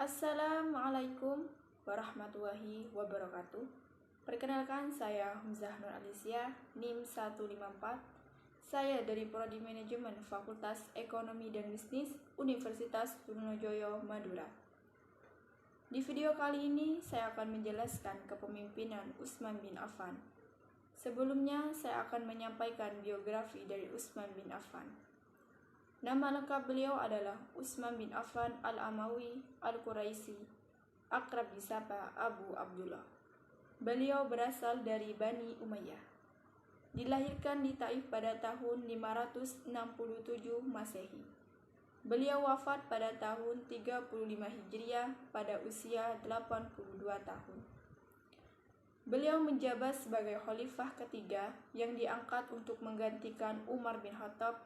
Assalamualaikum warahmatullahi wabarakatuh. Perkenalkan, saya Humzah Nur Alicia, NIM 154. Saya dari Prodi Manajemen Fakultas Ekonomi dan Bisnis Universitas Trunojoyo, Madura. Di video kali ini, saya akan menjelaskan kepemimpinan Utsman bin Affan. Sebelumnya, saya akan menyampaikan biografi dari Utsman bin Affan. Nama lengkap beliau adalah Utsman bin Affan Al-Amawi Al-Quraisy, akrab disapa Abu Abdullah. Beliau berasal dari Bani Umayyah. Dilahirkan di Taif pada tahun 567 Masehi. Beliau wafat pada tahun 35 Hijriah pada usia 82 tahun. Beliau menjabat sebagai khalifah ketiga yang diangkat untuk menggantikan Umar bin Khattab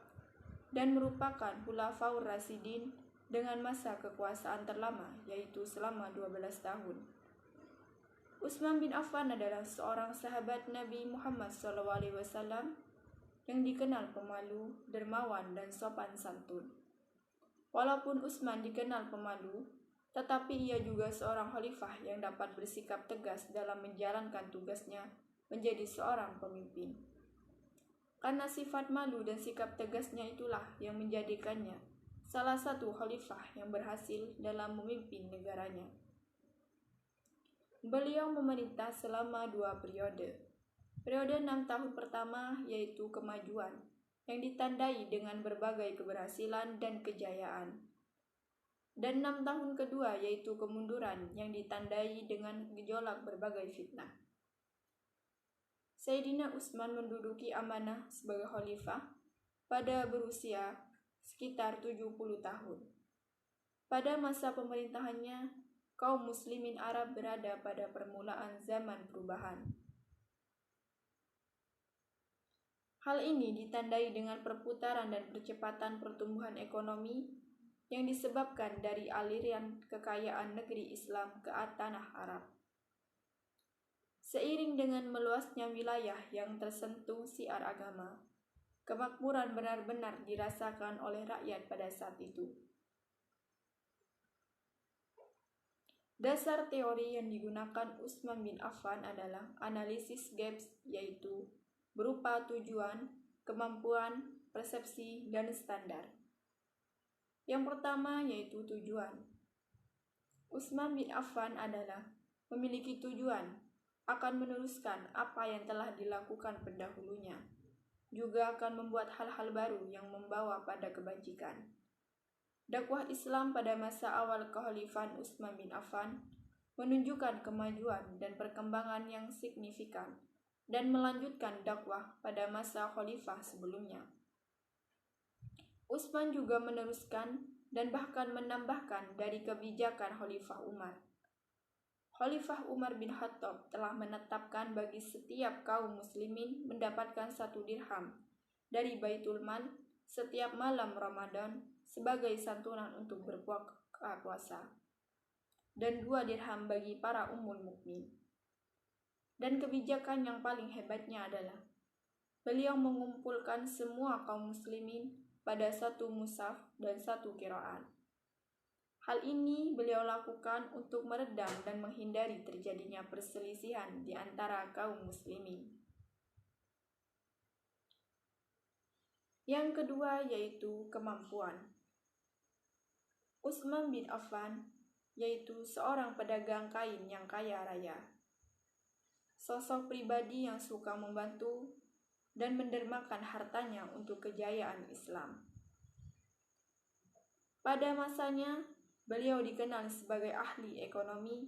dan merupakan Khulafaur Rasyidin dengan masa kekuasaan terlama, yaitu selama 12 tahun. Utsman bin Affan adalah seorang sahabat Nabi Muhammad SAW yang dikenal pemalu, dermawan, dan sopan santun. Walaupun Utsman dikenal pemalu, tetapi ia juga seorang khalifah yang dapat bersikap tegas dalam menjalankan tugasnya menjadi seorang pemimpin. Karena sifat malu dan sikap tegasnya itulah yang menjadikannya salah satu khalifah yang berhasil dalam memimpin negaranya. Beliau memerintah selama 2 periode. Periode 6 tahun pertama yaitu kemajuan yang ditandai dengan berbagai keberhasilan dan kejayaan. Dan 6 tahun kedua yaitu kemunduran yang ditandai dengan gejolak berbagai fitnah. Sayyidina Utsman menduduki amanah sebagai khalifah pada berusia sekitar 70 tahun. Pada masa pemerintahannya, kaum muslimin Arab berada pada permulaan zaman perubahan. Hal ini ditandai dengan perputaran dan percepatan pertumbuhan ekonomi yang disebabkan dari aliran kekayaan negeri Islam ke tanah Arab. Seiring dengan meluasnya wilayah yang tersentuh syiar agama, kemakmuran benar-benar dirasakan oleh rakyat pada saat itu. Dasar teori yang digunakan Utsman bin Affan adalah analisis gaps, yaitu berupa tujuan, kemampuan, persepsi, dan standar. Yang pertama yaitu tujuan. Utsman bin Affan adalah memiliki tujuan, akan meneruskan apa yang telah dilakukan pendahulunya, juga akan membuat hal-hal baru yang membawa pada kebajikan. Dakwah Islam pada masa awal kekhalifahan Utsman bin Affan menunjukkan kemajuan dan perkembangan yang signifikan dan melanjutkan dakwah pada masa khalifah sebelumnya. Utsman juga meneruskan dan bahkan menambahkan dari kebijakan Khalifah Umar. Khalifah Umar bin Khattab telah menetapkan bagi setiap kaum muslimin mendapatkan 1 dirham dari Baitul Mal setiap malam Ramadan sebagai santunan untuk berbuka puasa, dan 2 dirham bagi para ummul mukmin. Dan kebijakan yang paling hebatnya adalah beliau mengumpulkan semua kaum muslimin pada 1 mushaf dan 1 qiraat. Hal ini beliau lakukan untuk meredam dan menghindari terjadinya perselisihan di antara kaum muslimin. Yang kedua yaitu kemampuan. Utsman bin Affan yaitu seorang pedagang kain yang kaya raya. Sosok pribadi yang suka membantu dan mendermakan hartanya untuk kejayaan Islam. Pada masanya, beliau dikenal sebagai ahli ekonomi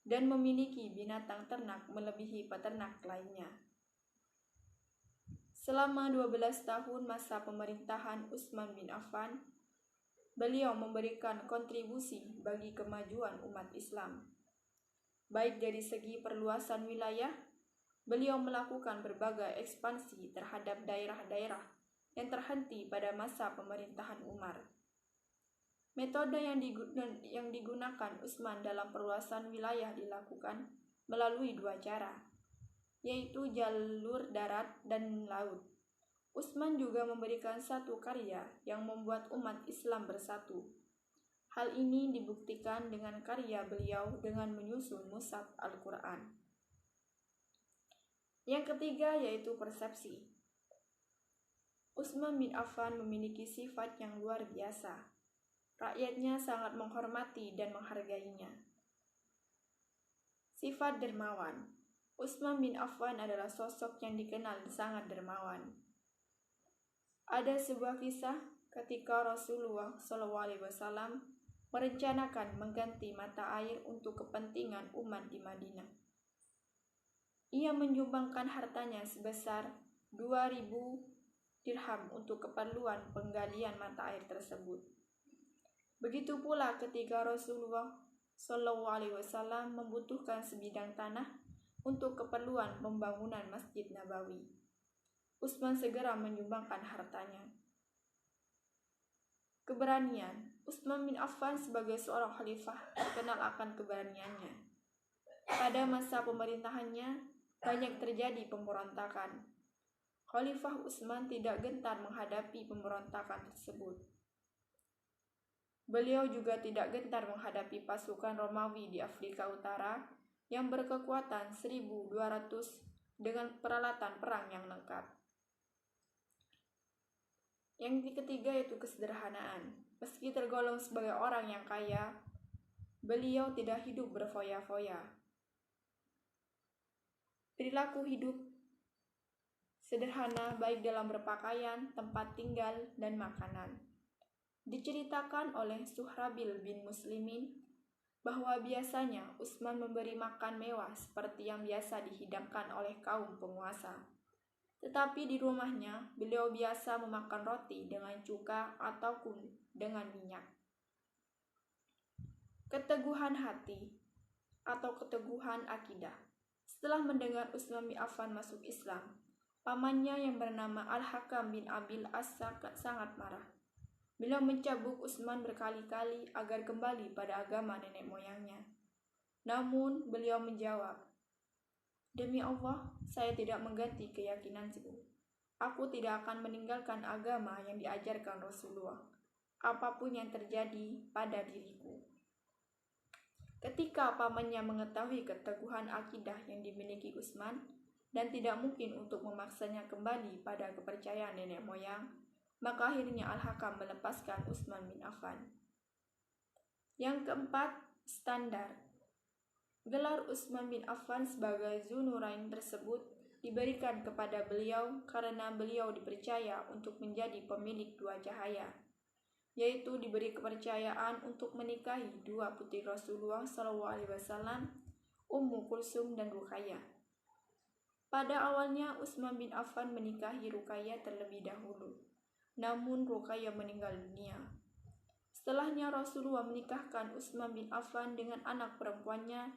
dan memiliki binatang ternak melebihi peternak lainnya. Selama 12 tahun masa pemerintahan Utsman bin Affan, beliau memberikan kontribusi bagi kemajuan umat Islam. Baik dari segi perluasan wilayah, beliau melakukan berbagai ekspansi terhadap daerah-daerah yang terhenti pada masa pemerintahan Umar. Metode yang digunakan Utsman dalam perluasan wilayah dilakukan melalui 2 cara, yaitu jalur darat dan laut. Utsman juga memberikan 1 karya yang membuat umat Islam bersatu. Hal ini dibuktikan dengan karya beliau dengan menyusun mushaf Al-Quran. Yang ketiga yaitu persepsi. Utsman bin Affan memiliki sifat yang luar biasa. Rakyatnya sangat menghormati dan menghargainya. Sifat dermawan. Utsman bin Affan adalah sosok yang dikenal sangat dermawan. Ada sebuah kisah ketika Rasulullah SAW merencanakan mengganti mata air untuk kepentingan umat di Madinah. Ia menyumbangkan hartanya sebesar 2.000 dirham untuk keperluan penggalian mata air tersebut. Begitu pula ketika Rasulullah SAW membutuhkan sebidang tanah untuk keperluan pembangunan Masjid Nabawi. Utsman segera menyumbangkan hartanya. Keberanian. Utsman bin Affan sebagai seorang khalifah terkenal akan keberaniannya. Pada masa pemerintahannya, banyak terjadi pemberontakan. Khalifah Utsman tidak gentar menghadapi pemberontakan tersebut. Beliau juga tidak gentar menghadapi pasukan Romawi di Afrika Utara yang berkekuatan 1.200 dengan peralatan perang yang lengkap. Yang ketiga yaitu kesederhanaan. Meski tergolong sebagai orang yang kaya, beliau tidak hidup berfoya-foya. Perilaku hidup sederhana baik dalam berpakaian, tempat tinggal, dan makanan. Diceritakan oleh Suhrabil bin Muslimin bahwa biasanya Utsman memberi makan mewah seperti yang biasa dihidangkan oleh kaum penguasa. Tetapi di rumahnya, beliau biasa memakan roti dengan cuka ataupun dengan minyak. Keteguhan hati atau keteguhan akidah. Setelah mendengar Utsman bin Affan masuk Islam, pamannya yang bernama Al-Hakam bin Abil As sangat marah. Beliau mencambuk Utsman berkali-kali agar kembali pada agama nenek moyangnya. Namun beliau menjawab, "Demi Allah, saya tidak mengganti keyakinanku. Aku tidak akan meninggalkan agama yang diajarkan Rasulullah, apapun yang terjadi pada diriku." Ketika pamannya mengetahui keteguhan akidah yang dimiliki Utsman dan tidak mungkin untuk memaksanya kembali pada kepercayaan nenek moyang, maka akhirnya Al-Hakam melepaskan Utsman bin Affan. Yang keempat, standar. Gelar Utsman bin Affan sebagai Dzunurain tersebut diberikan kepada beliau karena beliau dipercaya untuk menjadi pemilik dua cahaya, yaitu diberi kepercayaan untuk menikahi dua putri Rasulullah SAW, Ummu Kulsum dan Ruqayyah. Pada awalnya Utsman bin Affan menikahi Ruqayyah terlebih dahulu. Namun Ruqayyah meninggal dunia. Setelahnya Rasulullah menikahkan Utsman bin Affan dengan anak perempuannya,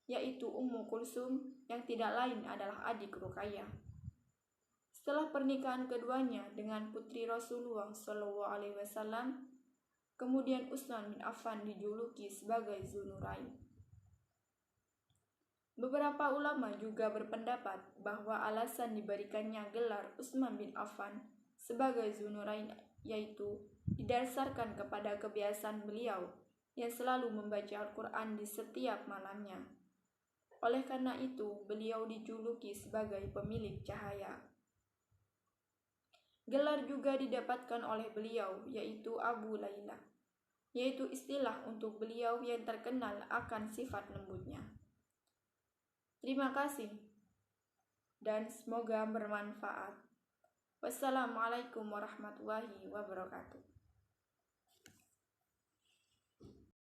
yaitu Ummu Kulsum yang tidak lain adalah adik Ruqayyah. Setelah pernikahan keduanya dengan putri Rasulullah SAW, kemudian Utsman bin Affan dijuluki sebagai Dzunurain. Beberapa ulama juga berpendapat bahwa alasan diberikannya gelar Utsman bin Affan sebagai Dzunurain yaitu didasarkan kepada kebiasaan beliau yang selalu membaca Al-Quran di setiap malamnya. Oleh karena itu, beliau dijuluki sebagai pemilik cahaya. Gelar juga didapatkan oleh beliau yaitu Abu Laila, yaitu istilah untuk beliau yang terkenal akan sifat lembutnya. Terima kasih dan semoga bermanfaat. Wassalamualaikum warahmatullahi wabarakatuh.